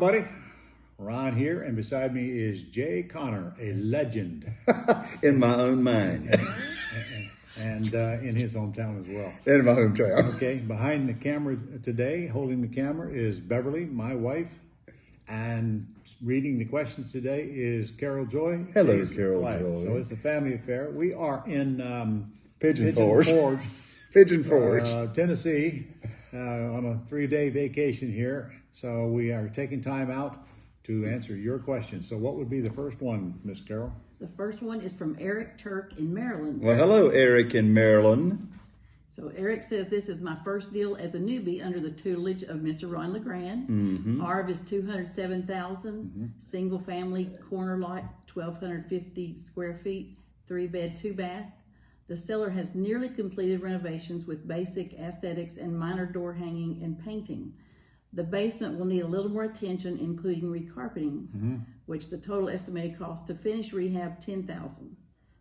everybody. Ron here, and beside me is Jay Connor, a legend. In my own mind. and in his hometown as well. In my hometown. Okay, behind the camera today, holding the camera, is Beverly, my wife. And reading the questions today is Carol Joy. Hello, Carol Joy. So it's a family affair. We are in Pigeon Forge, Tennessee, on a 3-day vacation here. So we are taking time out to answer your questions. So what would be the first one, Miss Carol? The first one is from Eric Turk in Maryland. Well, hello, Eric in Maryland. So Eric says, this is my first deal as a newbie under the tutelage of Mr. Ron LeGrand. ARV is $207,000, single family corner lot, 1,250 square feet, 3-bed, 2-bath. The seller has nearly completed renovations with basic aesthetics and minor door hanging and painting. The basement will need a little more attention, including recarpeting, which the total estimated cost to finish rehab, $10,000.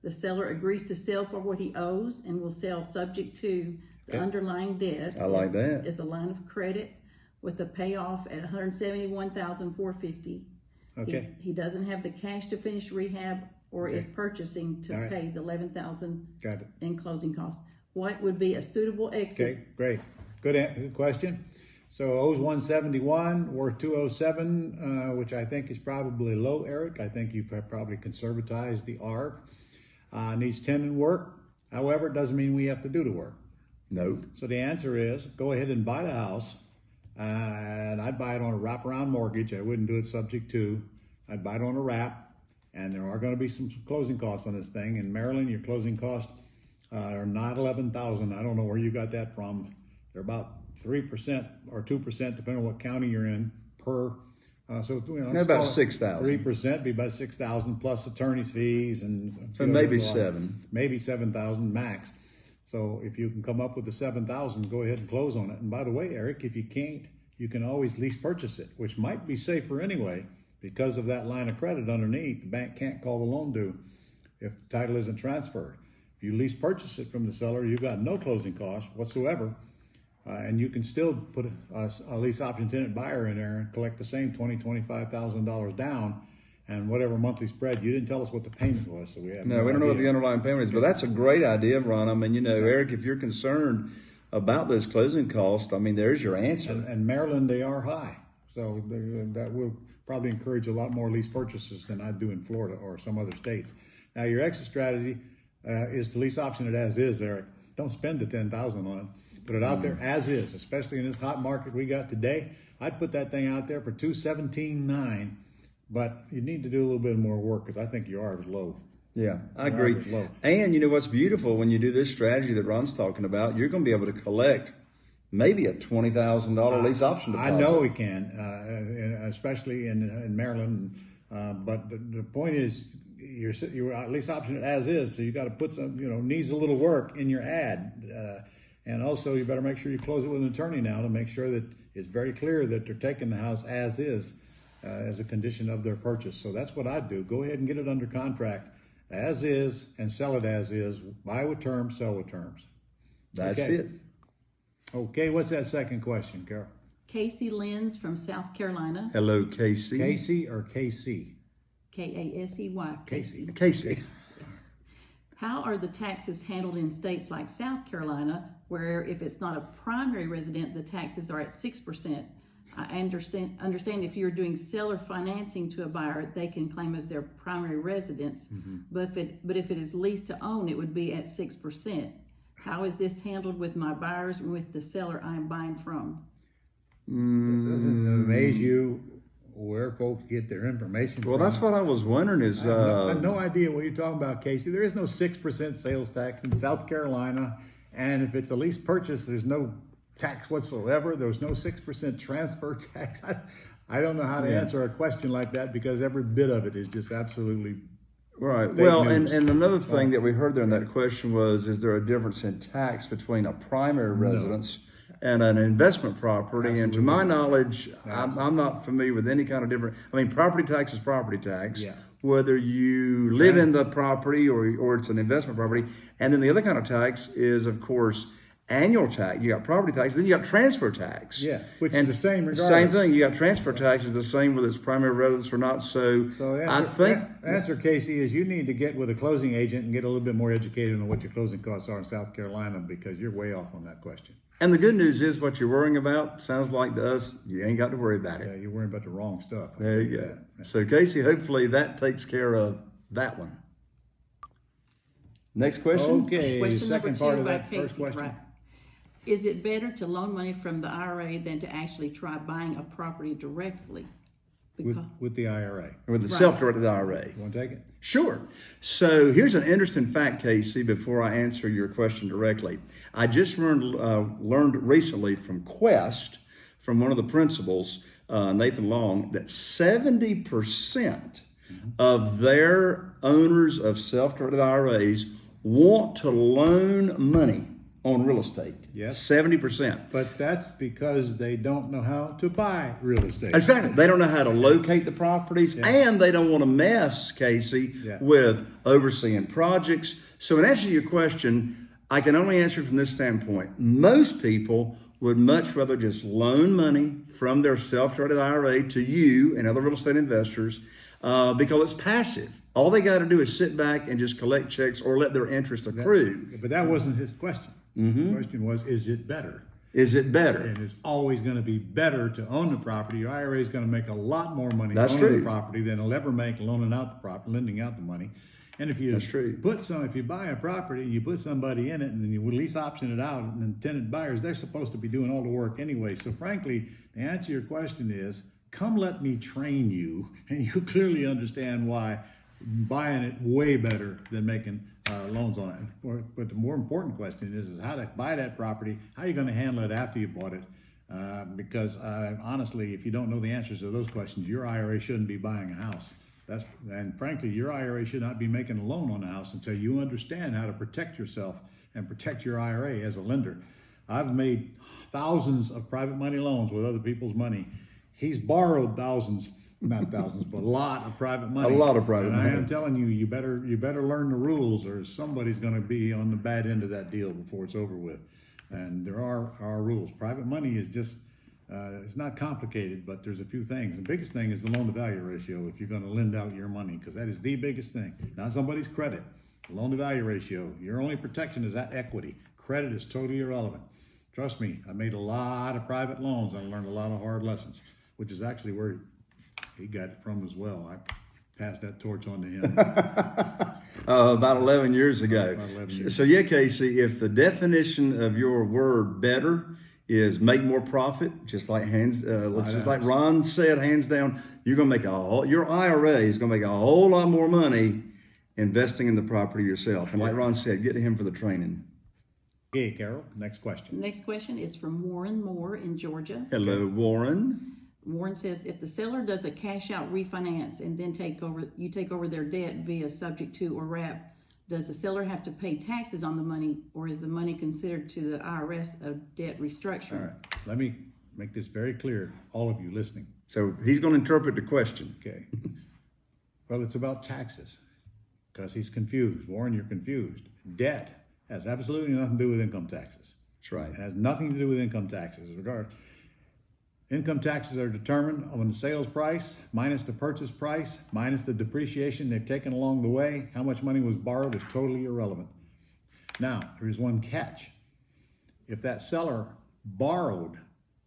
The seller agrees to sell for what he owes and will sell subject to the underlying debt. I like that. Is a line of credit with a payoff at $171,450. Okay. He doesn't have the cash to finish rehab or if purchasing to pay the $11,000 in closing costs. What would be a suitable exit? Okay, great. Good question. So owes 171, worth 207, which I think is probably low, Eric. I think you've probably conservatized the ARV. Needs tenant work. However, it doesn't mean we have to do the work. Nope. So the answer is go ahead and buy the house. And I'd buy it on a wraparound mortgage. I wouldn't do it subject to. I'd buy it on a wrap. And there are going to be some closing costs on this thing. In Maryland, your closing costs are not $11,000. I don't know where you got that from. They're about 3% or 2%, depending on what county you're in, per. So about 6,000. 3% be about 6,000 plus attorney's fees and so maybe 7. Maybe 7,000 max. So if you can come up with the 7,000, go ahead and close on it. And by the way, Eric, if you can't, you can always lease purchase it, which might be safer anyway because of that line of credit underneath. The bank can't call the loan due if the title isn't transferred. If you lease purchase it from the seller, you got no closing costs whatsoever. And you can still put a lease option tenant buyer in there and collect the same $25,000 down, and whatever monthly spread. You didn't tell us what the payment was, so we have no we don't know what the underlying payment is. But that's a great idea, Ron. I mean, Eric, if you're concerned about those closing costs, I mean, there's your answer. And Maryland, they are high, so that will probably encourage a lot more lease purchases than I do in Florida or some other states. Now, your exit strategy is to lease option it as is, Eric. Don't spend the $10,000 on it. Put it out there as is, especially in this hot market we got today. I'd put that thing out there for $217,900, but you need to do a little bit more work because I think your ARV is low. Yeah, I agree. And you know what's beautiful when you do this strategy that Ron's talking about, you're going to be able to collect maybe a $20,000 lease option deposit. I know we can, especially in Maryland. But the point is, you're lease option it as is, so you got to put some, needs a little work in your ad. And also, you better make sure you close it with an attorney now to make sure that it's very clear that they're taking the house as is, as a condition of their purchase. So that's what I'd do. Go ahead and get it under contract as is and sell it as is. Buy with terms, sell with terms. That's it. Okay, what's that second question, Carol? Kasey Lenz from South Carolina. Hello, Kasey. Kasey or KC? Kasey. Kasey. How are the taxes handled in states like South Carolina, where if it's not a primary resident, the taxes are at 6%? I understand if you're doing seller financing to a buyer, they can claim as their primary residence. But if it is leased to own, it would be at 6%. How is this handled with my buyers and with the seller I am buying from? Doesn't it amaze you where folks get their information from? Well, that's what I was wondering is... I have no idea what you're talking about, Kasey. There is no 6% sales tax in South Carolina. And if it's a lease purchase, there's no tax whatsoever. There's no 6% transfer tax. I don't know how to answer a question like that because every bit of it is just absolutely right. Well, and another thing that we heard there in that question was, is there a difference in tax between a primary residence and an investment property? Absolutely. And to my knowledge, I'm not familiar with any kind of different. I mean, property tax is property tax. Yeah. Whether you live in the property or it's an investment property. And then the other kind of tax is, of course, annual tax, you got property tax, then you got transfer tax. Yeah, which is the same regardless. Same thing. You got transfer tax is the same whether it's primary residence or not. So I think answer, Kasey, is you need to get with a closing agent and get a little bit more educated on what your closing costs are in South Carolina, because you're way off on that question. And the good news is what you're worrying about sounds like to us, you ain't got to worry about it. Yeah, you're worrying about the wrong stuff. There you go. So Kasey, hopefully that takes care of that one. Next question. Okay, Question second number part 2 of by that first Kasey, question. right. Is it better to loan money from the IRA than to actually try buying a property directly? With the IRA. With the self-directed IRA. You want to take it? Sure. So here's an interesting fact, Kasey, before I answer your question directly. I just learned recently from Quest, from one of the principals, Nathan Long, that 70% of their owners of self-directed IRAs want to loan money on real estate. Yes. 70%. But that's because they don't know how to buy real estate. Exactly. They don't know how to locate the properties, and they don't want to mess, Kasey, with overseeing projects. So in answer to your question, I can only answer from this standpoint. Most people would much rather just loan money from their self-directed IRA to you and other real estate investors because it's passive. All they got to do is sit back and just collect checks or let their interest accrue. But that wasn't his question. The question was, is it better? Is it better? And it's always going to be better to own the property. Your IRA is going to make a lot more money owning the property than it'll ever make loaning out the property, lending out the money. And if you if you buy a property, you put somebody in it, and then you lease option it out, and then tenant buyers, they're supposed to be doing all the work anyway. So frankly, the answer to your question is, come let me train you, and you clearly understand why buying it way better than making loans on it. But the more important question is how to buy that property. How are you going to handle it after you bought it? Because honestly, if you don't know the answers to those questions, your IRA shouldn't be buying a house. And frankly, your IRA should not be making a loan on a house until you understand how to protect yourself and protect your IRA as a lender. I've made thousands of private money loans with other people's money. He's borrowed not thousands, but a lot of private money. A lot of private money. I am telling you, you better learn the rules, or somebody's going to be on the bad end of that deal before it's over with. And there are rules. Private money is just, it's not complicated, but there's a few things. The biggest thing is the loan-to-value ratio if you're going to lend out your money, because that is the biggest thing. Not somebody's credit. The loan-to-value ratio. Your only protection is that equity. Credit is totally irrelevant. Trust me, I made a lot of private loans. I learned a lot of hard lessons, which is actually where he got it from as well. I passed that torch on to him. About 11 years ago. So yeah, Kasey, if the definition of your word better is make more profit, just like like Ron said, hands down, you're going to make your IRA is going to make a whole lot more money investing in the property yourself. And like Ron said, get to him for the training. Okay, Carol, next question. Next question is from Warren Moore in Georgia. Hello, Warren. Warren says, if the seller does a cash out refinance and then you take over their debt via subject to or wrap, does the seller have to pay taxes on the money, or is the money considered to the IRS a debt restructuring? All right, let me make this very clear, all of you listening. So he's going to interpret the question. Okay. Well, it's about taxes, because he's confused. Warren, you're confused. Debt has absolutely nothing to do with income taxes. That's right. It has nothing to do with income taxes. Income taxes are determined on the sales price minus the purchase price minus the depreciation they've taken along the way. How much money was borrowed is totally irrelevant. Now, there's one catch. If that seller borrowed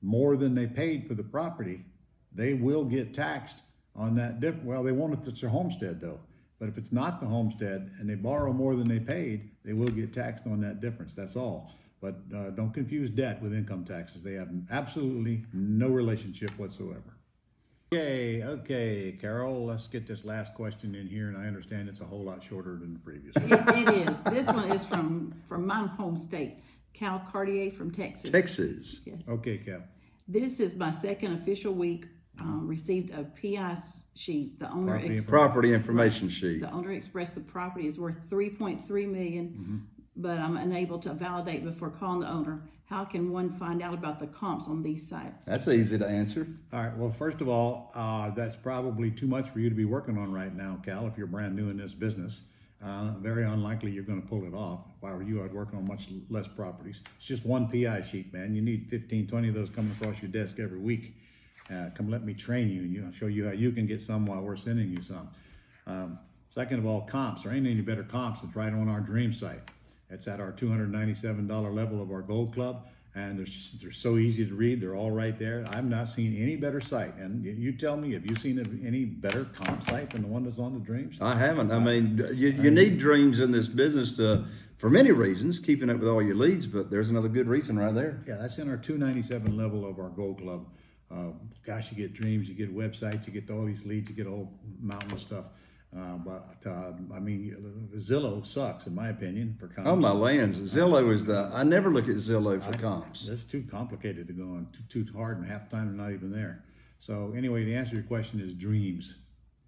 more than they paid for the property, they will get taxed on that well, they won't if it's their homestead though. But if it's not the homestead and they borrow more than they paid, they will get taxed on that difference. That's all. But don't confuse debt with income taxes. They have absolutely no relationship whatsoever. Okay, Carol, let's get this last question in here, and I understand it's a whole lot shorter than the previous one. It is. This one is from my home state, Cal Cartier from Texas. Texas. Yes. Okay, Cal. This is my second official week. Received a PI sheet. The owner property information sheet. The owner expressed the property is worth $3.3 million, but I'm unable to validate before calling the owner. How can one find out about the comps on these sites? That's easy to answer. All right. Well, first of all, that's probably too much for you to be working on right now, Cal, if you're brand new in this business. Very unlikely you're going to pull it off. If I were you, I'd work on much less properties. It's just one PI sheet, man. You need 15, 20 of those coming across your desk every week. Come let me train you, and I'll show you how you can get some while we're sending you some. Second of all, comps. There ain't any better comps than right on our dream site. It's at our $297 level of our Gold Club, and they're so easy to read. They're all right there. I've not seen any better site. And you tell me, have you seen any better comp site than the one that's on the Dreams? I haven't. I mean, you need Dreams in this business for many reasons, keeping up with all your leads, but there's another good reason right there. Yeah, that's in our 297 level of our Gold Club. Gosh, you get Dreams, you get websites, you get all these leads, you get a whole mountain of stuff. I mean, Zillow sucks in my opinion for comps. Oh my lands, Zillow is I never look at Zillow for comps. It's too complicated to go on, too hard, and half the time they're not even there. So anyway, the answer to your question is Dreams.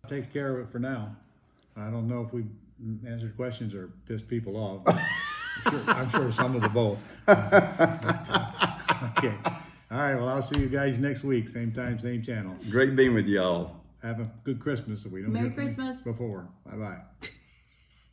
Takes care of it for now. I don't know if we answered questions or pissed people off. But I'm sure some of the both. Okay. All right. Well, I'll see you guys next week. Same time, same channel. Great being with y'all. Have a good Christmas if we don't Merry hear from you Christmas. before. Bye-bye.